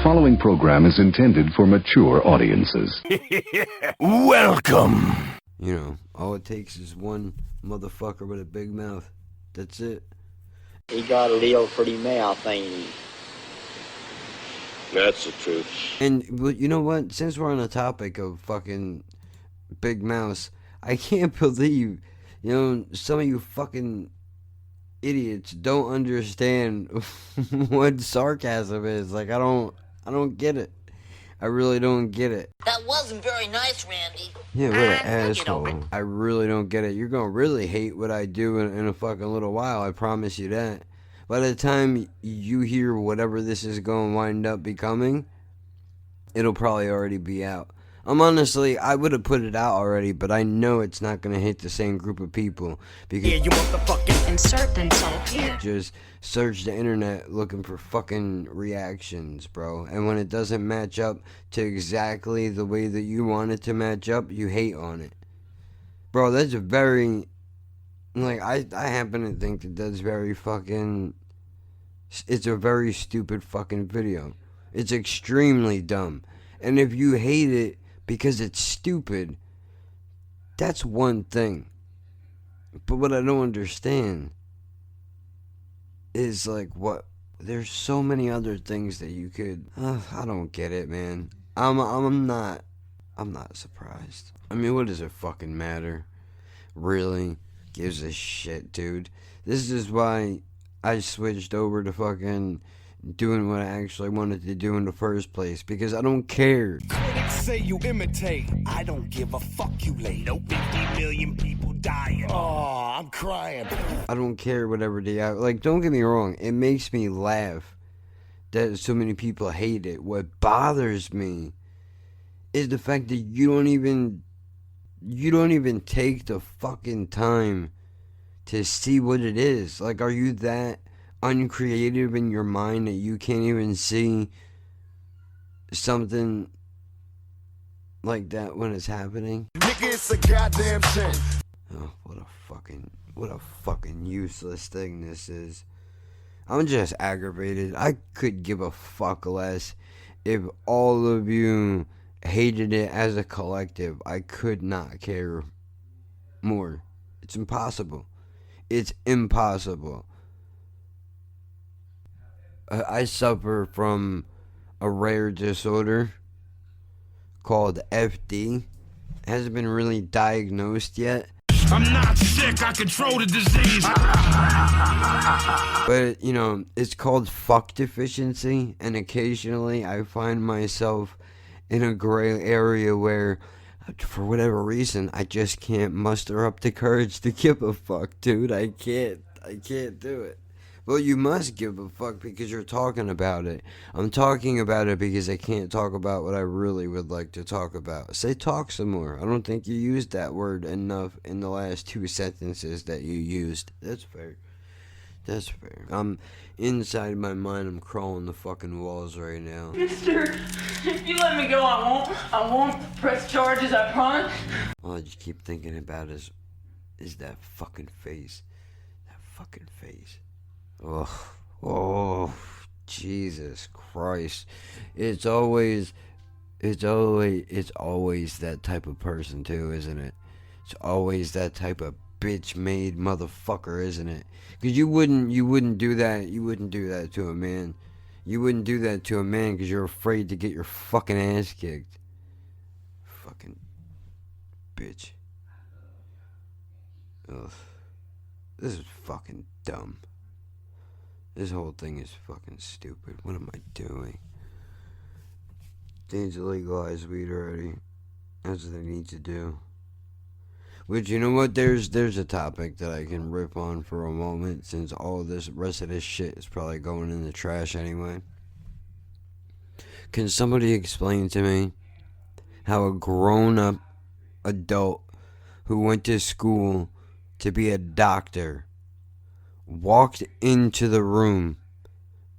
following program is intended for mature audiences. Welcome! You know, all it takes is one motherfucker with a big mouth. That's it. He got a little pretty mouth, ain't he? That's the truth. And you know what? Since we're on the topic of fucking big mouths, I can't believe, you know, some of you fucking idiots don't understand what sarcasm is. Like, I don't get it. I really don't get it. That wasn't very nice, Randy. Yeah, what an asshole. I really don't get it. You're gonna really hate what I do in a fucking little while, I promise you that. By the time you hear whatever this is gonna wind up becoming, it'll probably already be out. I would have put it out already, but I know it's not going to hit the same group of people. Because you motherfucking insert insult here. Just search the internet looking for fucking reactions, bro. And when it doesn't match up to exactly the way that you want it to match up, you hate on it. Bro, that's a very... Like, I happen to think that that's very fucking... It's a very stupid fucking video. It's extremely dumb. And if you hate it because it's stupid, that's one thing. But what I don't understand is, like, what... There's so many other things that you could... I don't get it, man. I'm not surprised. I mean, what does it fucking matter? Really? Gives a shit, dude. This is why I switched over to fucking doing what I actually wanted to do in the first place, because I don't care. Critics say you imitate. I don't give a fuck, you late. No 50 million people dying. Oh, I'm crying. I don't care whatever they are. Like, don't get me wrong, it makes me laugh that so many people hate it. What bothers me is the fact that you don't even take the fucking time to see what it is. Like, are you that uncreative in your mind that you can't even see something like that when it's happening? Nigga, it's a goddamn shame. Oh, what a fucking useless thing this is. I'm just aggravated. I could give a fuck less if all of you hated it as a collective. I could not care more. It's impossible. It's impossible. I suffer from a rare disorder called FD. It hasn't been really diagnosed yet. I'm not sick, I control the disease. But, you know, it's called fuck deficiency, and occasionally I find myself in a gray area where, for whatever reason, I just can't muster up the courage to give a fuck, dude. I can't do it. Well, you must give a fuck because you're talking about it. I'm talking about it because I can't talk about what I really would like to talk about. Say talk some more. I don't think you used that word enough in the last 2 sentences that you used. That's fair. That's fair. I'm inside my mind, I'm crawling the fucking walls right now. Mister, if you let me go, I won't press charges, I promise. All I just keep thinking about is that fucking face. That fucking face. Oh, Jesus Christ. It's always that type of person too, isn't it? It's always that type of bitch-made motherfucker, isn't it? Because you wouldn't do that. You wouldn't do that to a man. You wouldn't do that to a man because you're afraid to get your fucking ass kicked. Fucking bitch. Ugh. This is fucking dumb. This whole thing is fucking stupid. What am I doing? They need to legalize weed already. That's what they need to do. Which, you know what? There's a topic that I can rip on for a moment, since all this rest of this shit is probably going in the trash anyway. Can somebody explain to me how a grown-up adult who went to school to be a doctor walked into the room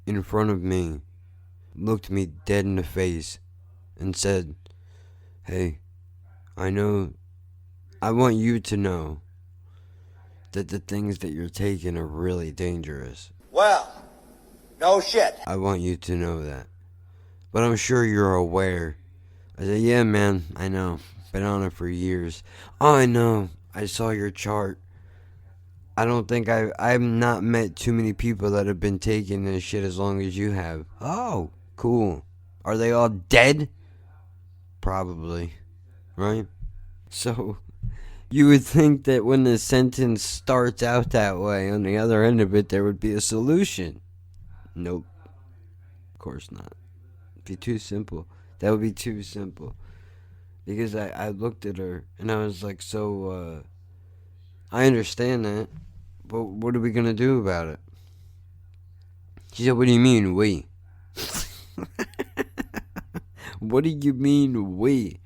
in front of me, looked me dead in the face, and said, "Hey, I want you to know that the things that you're taking are really dangerous. Well, no shit. I want you to know that. but I'm sure you're aware. I said, yeah, man, I know. Been on it for years. Oh, I know. I saw your chart. I don't think I've not met too many people that have been taking this shit as long as you have. Oh, cool. Are they all dead? Probably. Right? So, you would think that when the sentence starts out that way, on the other end of it, there would be a solution. Nope. Of course not. It'd be too simple. That would be too simple. Because I looked at her, and I was like, so, I understand that, but what are we going to do about it? She said, what do you mean, we? What do you mean, we?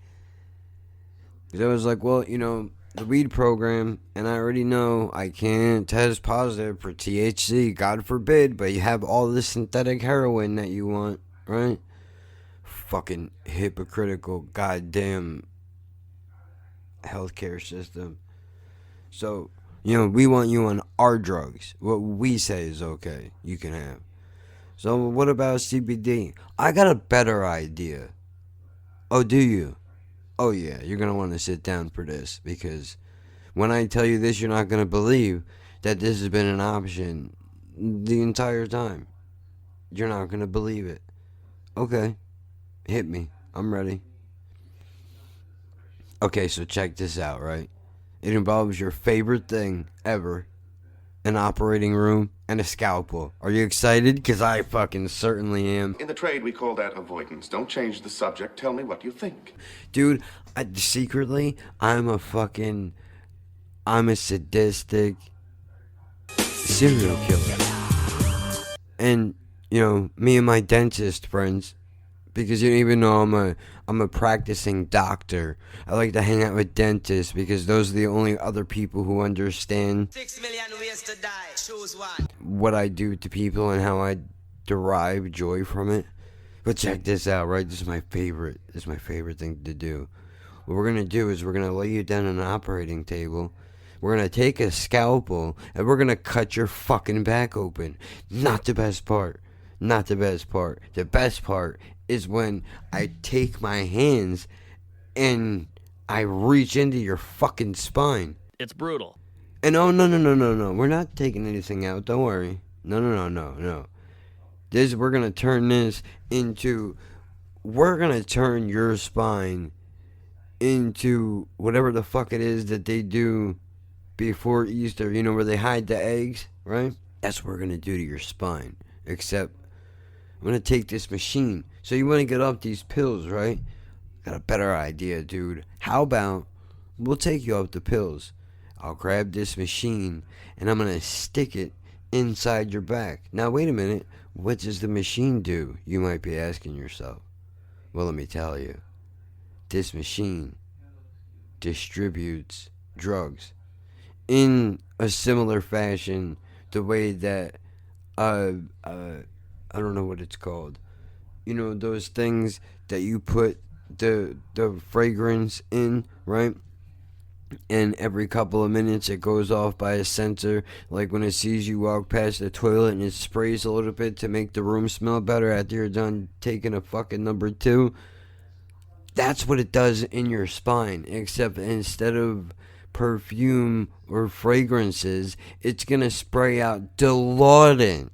Because I was like, well, you know, the weed program, and I already know I can't test positive for THC, God forbid, but you have all this synthetic heroin that you want, right? Fucking hypocritical goddamn healthcare system. So, you know, we want you on our drugs. What we say is okay, you can have. So, what about CBD? I got a better idea. Oh, do you? Oh, yeah, you're going to want to sit down for this, because when I tell you this, you're not going to believe that this has been an option the entire time. You're not going to believe it. Okay, hit me. I'm ready. Okay, so check this out, right? It involves your favorite thing ever, an operating room, and a scalpel. Are you excited? Because I fucking certainly am. In the trade, we call that avoidance. Don't change the subject. Tell me what you think. Dude, secretly, I'm a sadistic serial killer. And, you know, me and my dentist friends, because you don't even know I'm a practicing doctor. I like to hang out with dentists because those are the only other people who understand 6 million ways to die. Choose one. What I do to people and how I derive joy from it. But check this out, right? This is my favorite thing to do. What we're gonna do is we're gonna lay you down on an operating table. We're gonna take a scalpel and we're gonna cut your fucking back open. Not the best part. Not the best part. The best part is when I take my hands and I reach into your fucking spine. It's brutal. And oh, no. We're not taking anything out. Don't worry. No. We're going to turn your spine into whatever the fuck it is that they do before Easter. You know, where they hide the eggs, right? That's what we're going to do to your spine. Except I'm going to take this machine. So you want to get off these pills, right? Got a better idea, dude. How about we'll take you off the pills. I'll grab this machine and I'm going to stick it inside your back. Now, wait a minute. What does the machine do? You might be asking yourself. Well, let me tell you. This machine distributes drugs in a similar fashion, the way that I don't know what it's called. You know, those things that you put the fragrance in, right? And every couple of minutes it goes off by a sensor, like when it sees you walk past the toilet and it sprays a little bit to make the room smell better after you're done taking a fucking number 2. That's what it does in your spine, except instead of perfume or fragrances, it's gonna spray out Dilaudid.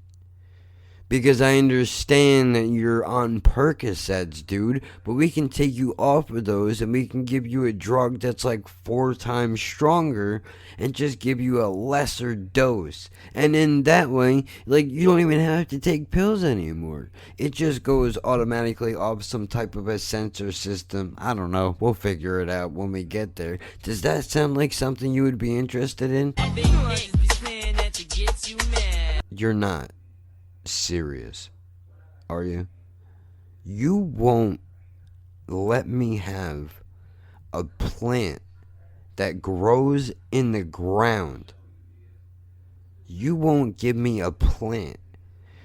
Because I understand that you're on Percocets, dude, but we can take you off of those and we can give you a drug that's like 4 times stronger and just give you a lesser dose. And in that way, like, you don't even have to take pills anymore. It just goes automatically off some type of a sensor system. I don't know. We'll figure it out when we get there. Does that sound like something you would be interested in? You're not serious, are you? You won't let me have a plant that grows in the ground. You won't give me a plant,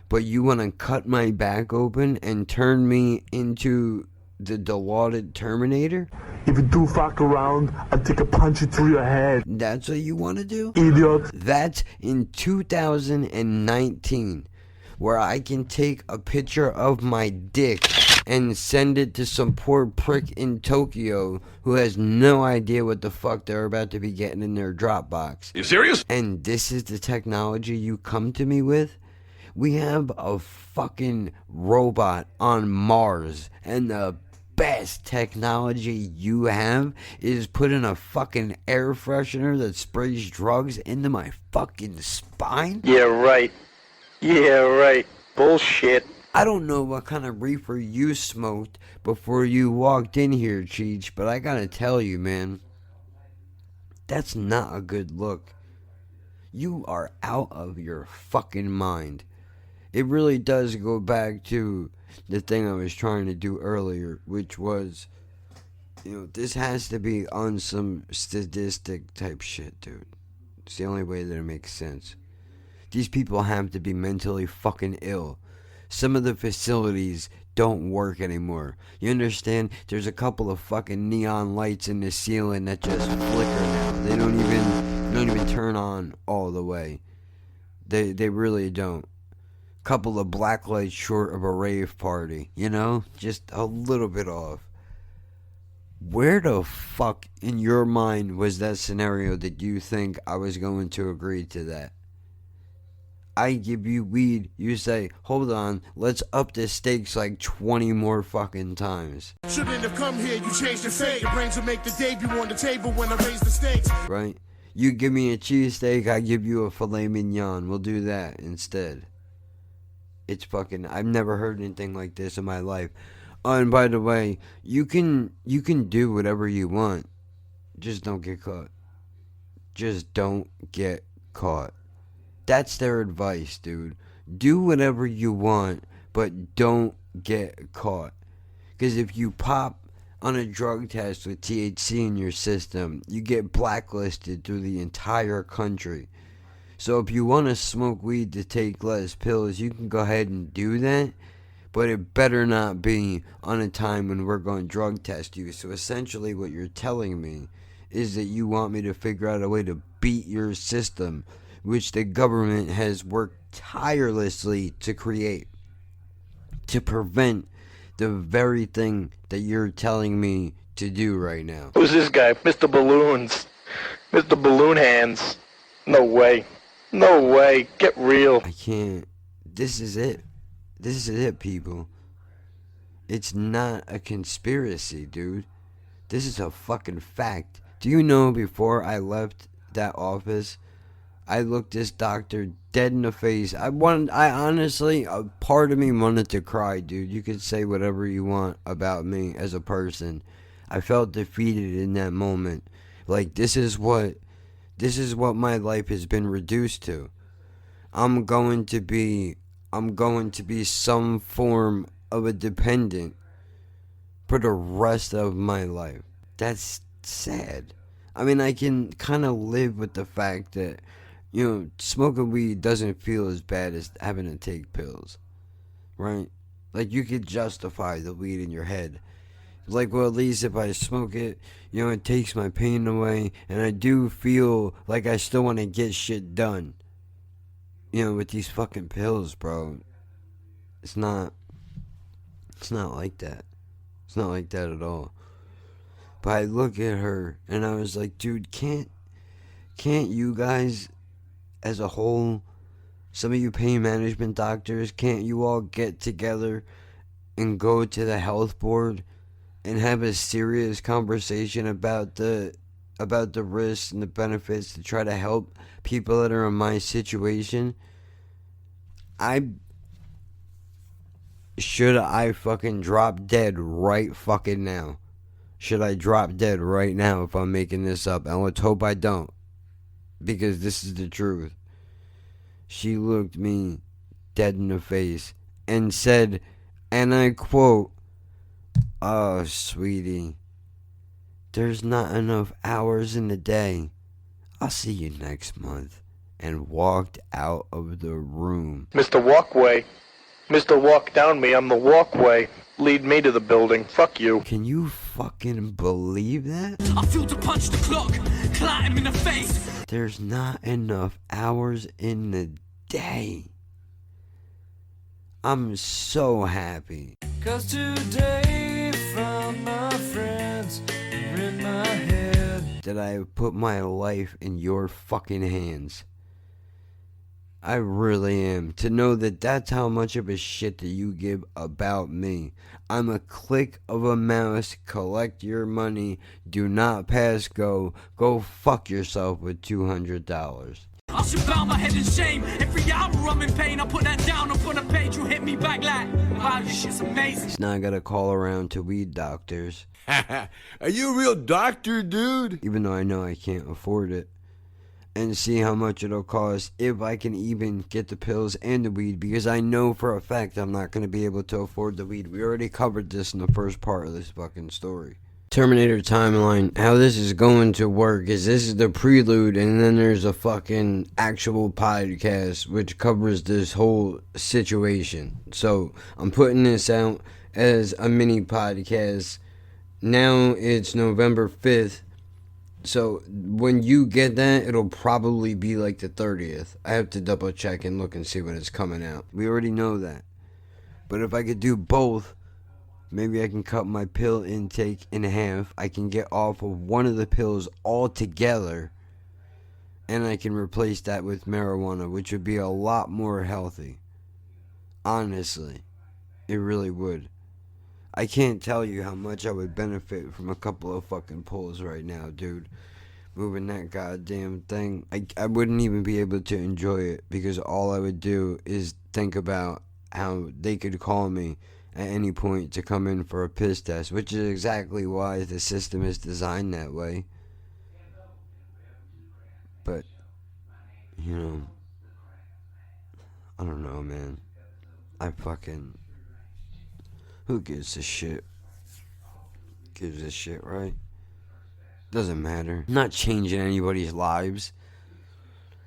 but you want to cut my back open and turn me into the Dilaudid Terminator? If you do fuck around, I'll take a punch through your head. That's what you want to do? Idiot. That's in 2019. Where I can take a picture of my dick and send it to some poor prick in Tokyo who has no idea what the fuck they're about to be getting in their Dropbox. You serious? And this is the technology you come to me with? We have a fucking robot on Mars, and the best technology you have is putting a fucking air freshener that sprays drugs into my fucking spine? Yeah, right. Yeah, right. Bullshit. I don't know what kind of reefer you smoked before you walked in here, Cheech, but I gotta tell you, man, that's not a good look. You are out of your fucking mind. It really does go back to the thing I was trying to do earlier, which was, this has to be on some sadistic type shit, dude. It's the only way that it makes sense. These people have to be mentally fucking ill. Some of the facilities don't work anymore. You understand? There's a couple of fucking neon lights in the ceiling that just flicker now. They don't even turn on all the way. They really don't. Couple of black lights short of a rave party, just a little bit off. Where the fuck in your mind was that scenario that you think I was going to agree to that? I give you weed, you say, hold on, let's up the stakes like 20 more fucking times. Shouldn't have come here, you changed your fate. Your brains will make the debut on the table when I raise the stakes. Right? You give me a cheesesteak, I give you a filet mignon. We'll do that instead. It's fucking, I've never heard anything like this in my life. Oh, and by the way, you can do whatever you want. Just don't get caught. Just don't get caught. That's their advice, dude. Do whatever you want, but don't get caught. Because if you pop on a drug test with THC in your system, you get blacklisted through the entire country. So if you want to smoke weed to take less pills, you can go ahead and do that. But it better not be on a time when we're going to drug test you. So essentially what you're telling me is that you want me to figure out a way to beat your system, which the government has worked tirelessly to create, to prevent the very thing that you're telling me to do right now. Who's this guy? Mr. Balloons. Mr. Balloon Hands. No way. No way. Get real. I can't. This is it. This is it, people. It's not a conspiracy, dude. This is a fucking fact. Do you know before I left that office, I looked this doctor dead in the face. I honestly, a part of me wanted to cry, dude. You could say whatever you want about me as a person. I felt defeated in that moment. Like, this is what my life has been reduced to. I'm going to be some form of a dependent for the rest of my life. That's sad. I mean, I can kind of live with the fact that, smoking weed doesn't feel as bad as having to take pills, right? Like, you could justify the weed in your head. Like, well, at least if I smoke it, it takes my pain away, and I do feel like I still want to get shit done. With these fucking pills, bro. It's not like that. It's not like that at all. But I look at her, and I was like, dude, can't you guys, as a whole, some of you pain management doctors, can't you all get together and go to the health board and have a serious conversation about the risks and the benefits to try to help people that are in my situation? Should I fucking drop dead right fucking now? Should I drop dead right now if I'm making this up? And let's hope I don't, because this is the truth. She looked me dead in the face and said, and I quote, "Oh, sweetie, there's not enough hours in the day. I'll see you next month," and walked out of the room. Mr. Walkway. Mr. Walk Down Me, I'm the walkway. Lead me to the building. Fuck you. Can you fucking believe that? I feel to punch the clock, clat him in the face. There's not enough hours in the day. I'm so happy. 'Cause today from my friends are in my head. That I have put my life in your fucking hands. I really am. To know that that's how much of a shit that you give about me. I'm a click of a mouse. Collect your money. Do not pass go. Go fuck yourself with $200. I should bow my head in shame. Every hour I'm in pain. I put that down upon a page. You hit me back like, wow, your shit's amazing. Now I gotta call around to weed doctors. Are you a real doctor, dude? Even though I know I can't afford it. And see how much it'll cost if I can even get the pills and the weed, because I know for a fact I'm not going to be able to afford the weed. We already covered this in the first part of this fucking story. Terminator timeline, how this is going to work is this is the prelude, and then there's a fucking actual podcast which covers this whole situation. So I'm putting this out as a mini podcast. Now it's November 5th. So when you get that, it'll probably be like the 30th. I have to double check and look and see when it's coming out. We already know that. But if I could do both, maybe I can cut my pill intake in half. I can get off of one of the pills altogether. And I can replace that with marijuana, which would be a lot more healthy. Honestly, it really would. I can't tell you how much I would benefit from a couple of fucking pulls right now, dude. Moving that goddamn thing. I wouldn't even be able to enjoy it, because all I would do is think about how they could call me at any point to come in for a piss test, which is exactly why the system is designed that way. But, you know, I don't know, man. Who gives a shit? Gives a shit, right? Doesn't matter. I'm not changing anybody's lives.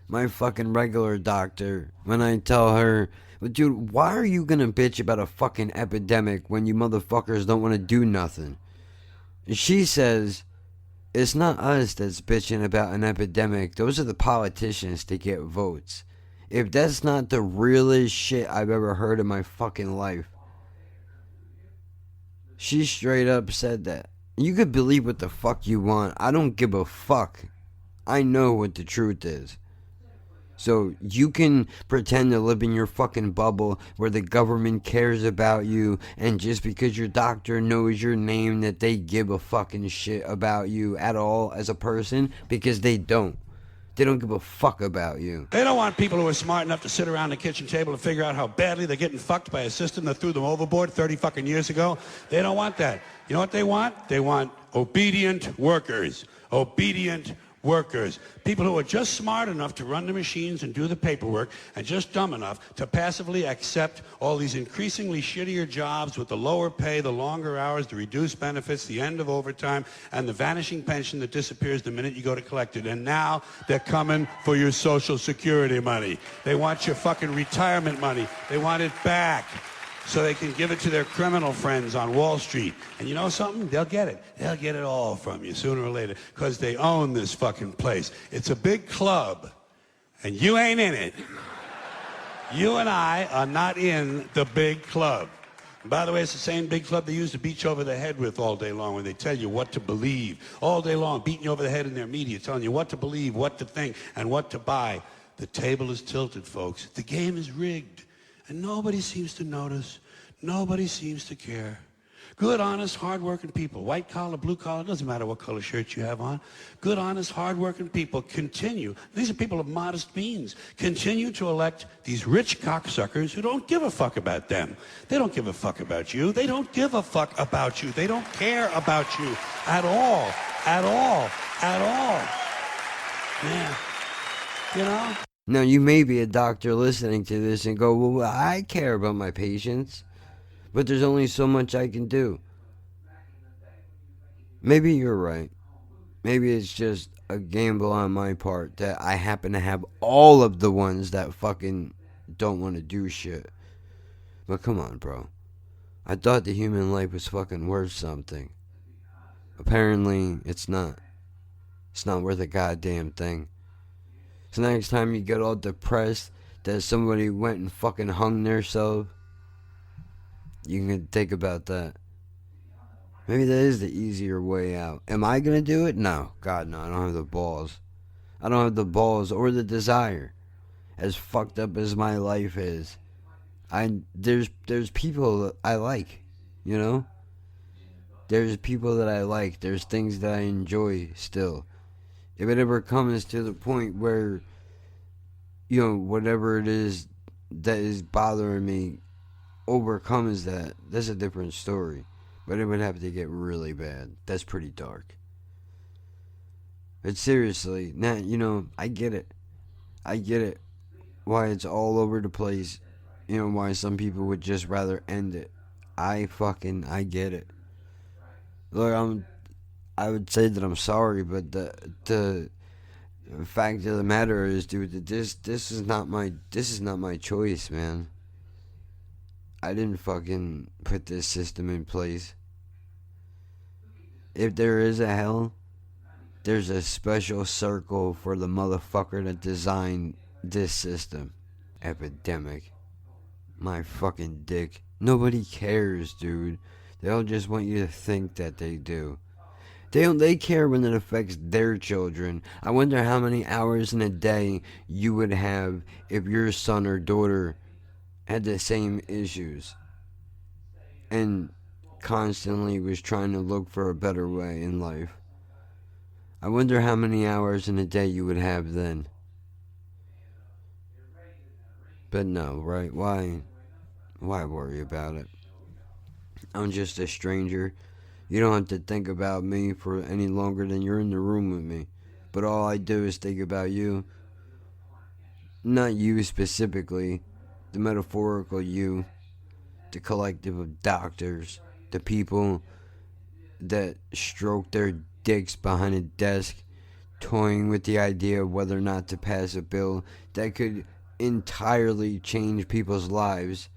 My fucking regular doctor, when I tell her, dude, why are you gonna bitch about a fucking epidemic when you motherfuckers don't want to do nothing? And she says, it's not us that's bitching about an epidemic. Those are the politicians that get votes. If that's not the realest shit I've ever heard in my fucking life. She straight up said that. You could believe what the fuck you want. I don't give a fuck. I know what the truth is. So you can pretend to live in your fucking bubble where the government cares about you, and just because your doctor knows your name that they give a fucking shit about you at all as a person, because they don't. They don't give a fuck about you. They don't want people who are smart enough to sit around the kitchen table and figure out how badly they're getting fucked by a system that threw them overboard 30 fucking years ago. They don't want that. You know what they want? They want obedient workers. Obedient workers. People who are just smart enough to run the machines and do the paperwork, and just dumb enough to passively accept all these increasingly shittier jobs with the lower pay, the longer hours, the reduced benefits, the end of overtime, and the vanishing pension that disappears the minute you go to collect it. And now they're coming for your Social Security money. They want your fucking retirement money. They want it back, so they can give it to their criminal friends on Wall Street. And you know something? They'll get it. They'll get it all from you sooner or later, because they own this fucking place. It's a big club, and you ain't in it. You and I are not in the big club. And by the way, it's the same big club they use to beat you over the head with all day long when they tell you what to believe. All day long, beating you over the head in their media, telling you what to believe, what to think, and what to buy. The table is tilted, folks. The game is rigged. And nobody seems to notice. Nobody seems to care. Good, honest, hard-working people, white collar, blue collar, doesn't matter what color shirt you have on. Good, honest, hard-working people continue. These are people of modest means. Continue to elect these rich cocksuckers who don't give a fuck about them. They don't give a fuck about you. They don't give a fuck about you. They don't care about you at all. At all. At all. Yeah. You know? Now, you may be a doctor listening to this and go, well, I care about my patients, but there's only so much I can do. Maybe you're right. Maybe it's just a gamble on my part that I happen to have all of the ones that fucking don't want to do shit. But come on, bro. I thought the human life was fucking worth something. Apparently, it's not. It's not worth a goddamn thing. So next time you get all depressed that somebody went and fucking hung themselves, You can think about that. Maybe that is the easier way out. Am I gonna do it? No. God, no. I don't have the balls. I don't have the balls or the desire. As fucked up as my life is, there's people that I like, you know? There's people that I like. There's things that I enjoy still. If it ever comes to the point where, you know, whatever it is that is bothering me overcomes that, that's a different story. But it would have to get really bad. That's pretty dark. But seriously, nah, you know, I get it. I get it. Why it's all over the place. You know, why some people would just rather end it. I get it. Look, I would say that I'm sorry, but the fact of the matter is, dude, that this is not my choice, man. I didn't fucking put this system in place. If there is a hell, there's a special circle for the motherfucker that designed this system. Epidemic. My fucking dick. Nobody cares, dude. They all just want you to think that they do. They care when it affects their children. I wonder how many hours in a day you would have if your son or daughter had the same issues and constantly was trying to look for a better way in life. I wonder how many hours in a day you would have then. But no, right? Why worry about it? I'm just a stranger. You don't have to think about me for any longer than you're in the room with me. But all I do is think about you. Not you specifically, the metaphorical you, the collective of doctors, the people that stroke their dicks behind a desk, toying with the idea of whether or not to pass a bill that could entirely change people's lives.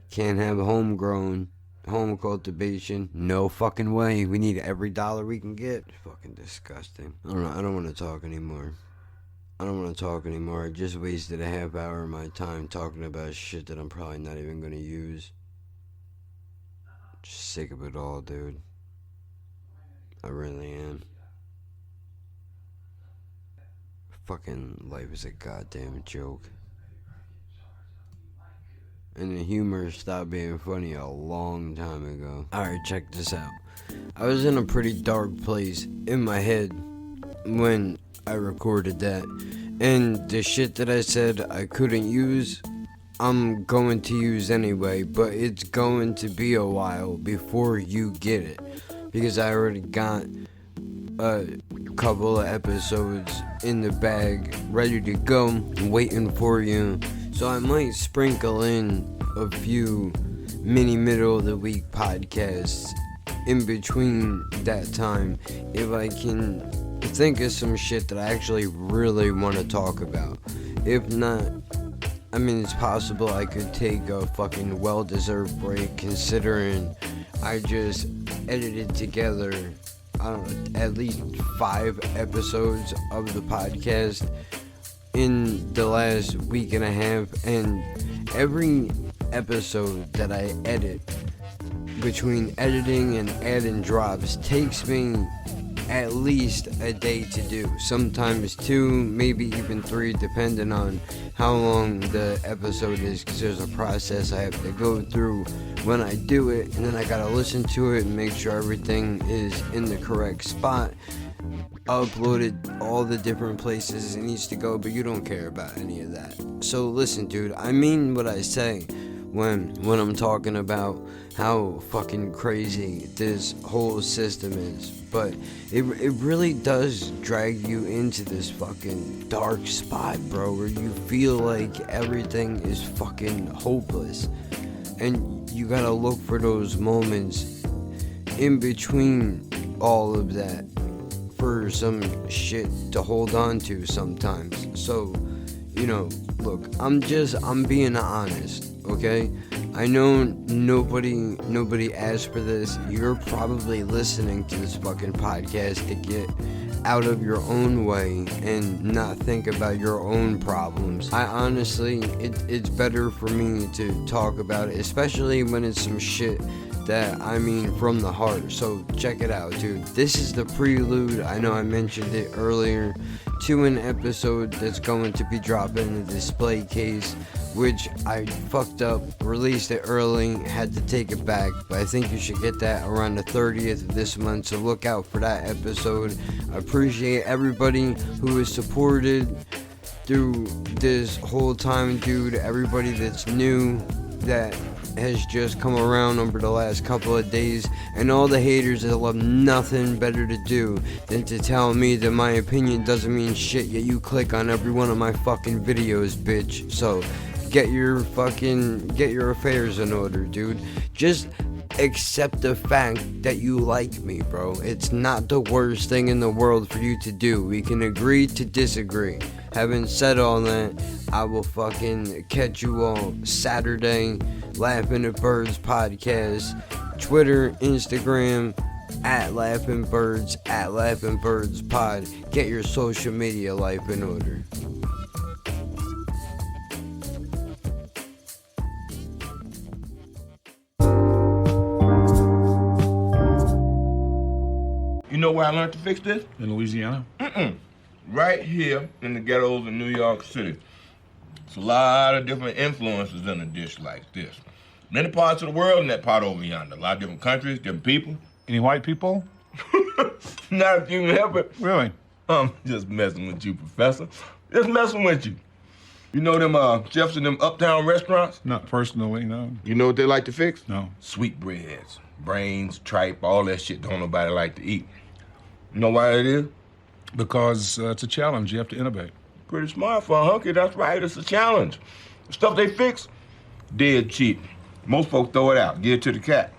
Can't have homegrown, home cultivation. No fucking way. We need every dollar we can get. It's fucking disgusting. I don't want to talk anymore. I just wasted a half hour of my time talking about shit that I'm probably not even going to use. Just sick of it all, dude. I really am. Fucking life is a goddamn joke. And the humor stopped being funny a long time ago. Alright, check this out. I was in a pretty dark place in my head when I recorded that. And the shit that I said I couldn't use, I'm going to use anyway. But it's going to be a while before you get it. Because I already got a couple of episodes in the bag, ready to go, waiting for you. So I might sprinkle in a few mini middle of the week podcasts in between that time if I can think of some shit that I actually really want to talk about. If not, I mean, it's possible I could take a fucking well-deserved break considering I just edited together, I don't know, at least 5 episodes of the podcast in the last week and a half, and every episode that I edit, between editing and adding drops, takes me at least a day to do. Sometimes 2, maybe even 3, depending on how long the episode is, because there's a process I have to go through when I do it, and then I gotta listen to it and make sure everything is in the correct spot. Uploaded all the different places it needs to go, but you don't care about any of that. So listen, dude, I mean what I say when I'm talking about how fucking crazy this whole system is. But it really does drag you into this fucking dark spot, bro, where you feel like everything is fucking hopeless. And you gotta look for those moments in between all of that for some shit to hold on to sometimes. So, you know, look, I'm being honest, okay? I know nobody asked for this. You're probably listening to this fucking podcast to get out of your own way and not think about your own problems. I honestly, it's better for me to talk about it, especially when it's some shit that I mean from the heart. So check it out, dude. This is the prelude. I know I mentioned it earlier, to an episode that's going to be dropping in the display case, which I fucked up, released it early, had to take it back, but I think you should get that around the 30th of this month, so look out for that episode. I appreciate everybody who has supported through this whole time, dude. Everybody that's new, that has just come around over the last couple of days, and all the haters that love nothing better to do than to tell me that my opinion doesn't mean shit, yet you click on every one of my fucking videos, bitch. So get your affairs in order, dude. Just accept the fact that you like me, bro. It's not the worst thing in the world for you to do. We can agree to disagree. Having said all that, I will fucking catch you all Saturday. Laughing at Birds podcast, Twitter, Instagram, at Laughing Birds, at Laughing Birds pod. Get your social media life in order. You know where I learned to fix this? In Louisiana? Right here in the ghettos of New York City. There's a lot of different influences in a dish like this. Many parts of the world in that part over yonder. A lot of different countries, different people. Any white people? Not if you can help it. Really? I'm just messing with you, Professor. Just messing with you. You know them chefs in them uptown restaurants? Not personally, no. You know what they like to fix? No. Sweetbreads, brains, tripe, all that shit don't nobody like to eat. You know why it is? Because it's a challenge. You have to innovate. Pretty smart for a hunky, that's right. It's a challenge. The stuff they fix, dead cheap. Most folks throw it out, give it to the cat.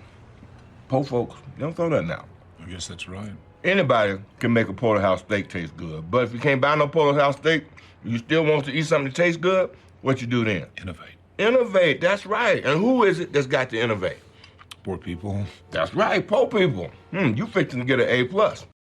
Poor folks, they don't throw nothing out. I guess that's right. Anybody can make a porterhouse steak taste good, but if you can't buy no porterhouse steak, you still want to eat something that tastes good, what you do then? Innovate. Innovate, that's right. And who is it that's got to innovate? Poor people. That's right, poor people. You fixing to get an A+.